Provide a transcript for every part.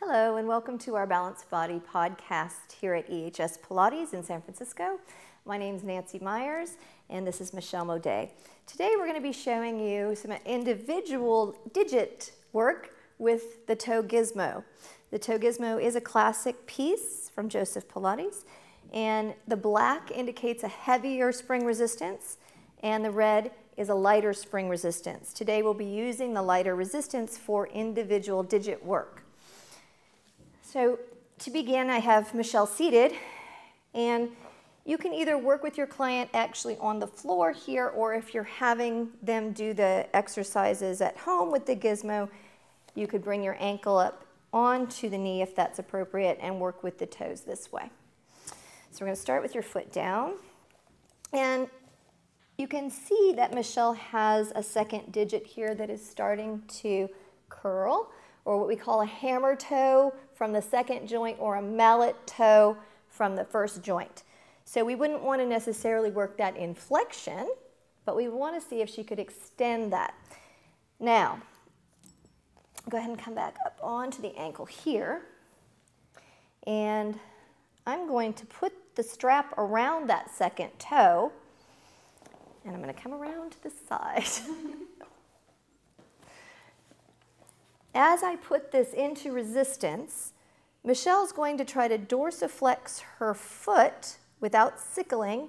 Hello and welcome to our Balanced Body podcast here at EHS Pilates in San Francisco. My name is Nancy Myers and this is Michelle Modet. Today we're going to be showing you some individual digit work with the toe Gizmo. The toe Gizmo is a classic piece from Joseph Pilates, and the black indicates a heavier spring resistance and the red is a lighter spring resistance. Today we'll be using the lighter resistance for individual digit work. So to begin, I have Michelle seated, and you can either work with your client actually on the floor here, or if you're having them do the exercises at home with the Gizmo, you could bring your ankle up onto the knee if that's appropriate and work with the toes this way. So we're going to start with your foot down, and you can see that Michelle has a second digit here that is starting to curl, or what we call a hammer toe from the second joint, or a mallet toe from the first joint. So we wouldn't want to necessarily work that in flexion, but we want to see if she could extend that. Now, go ahead and come back up onto the ankle here, and I'm going to put the strap around that second toe, and I'm going to come around to the side. As I put this into resistance, Michelle's going to try to dorsiflex her foot without sickling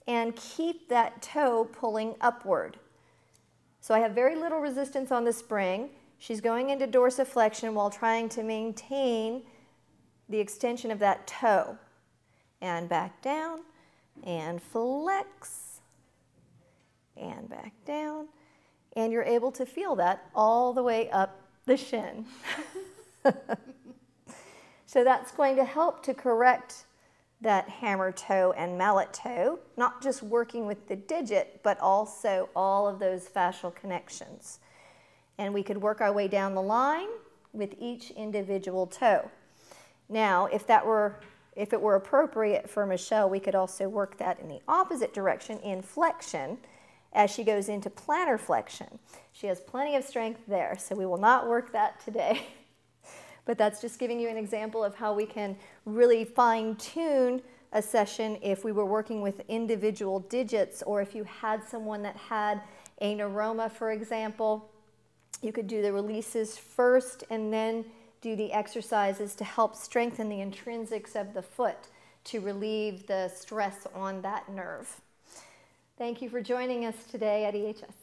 and keep that toe pulling upward. So I have very little resistance on the spring. She's going into dorsiflexion while trying to maintain the extension of that toe. And back down, and flex, and back down. And you're able to feel that all the way up the shin. So that's going to help to correct that hammer toe and mallet toe, not just working with the digit, but also all of those fascial connections. And we could work our way down the line with each individual toe. Now, if it were appropriate for Michelle, we could also work that in the opposite direction in flexion, as she goes into plantar flexion. She has plenty of strength there, so we will not work that today. But that's just giving you an example of how we can really fine-tune a session if we were working with individual digits, or if you had someone that had a neuroma, for example. You could do the releases first and then do the exercises to help strengthen the intrinsics of the foot to relieve the stress on that nerve. Thank you for joining us today at EHS.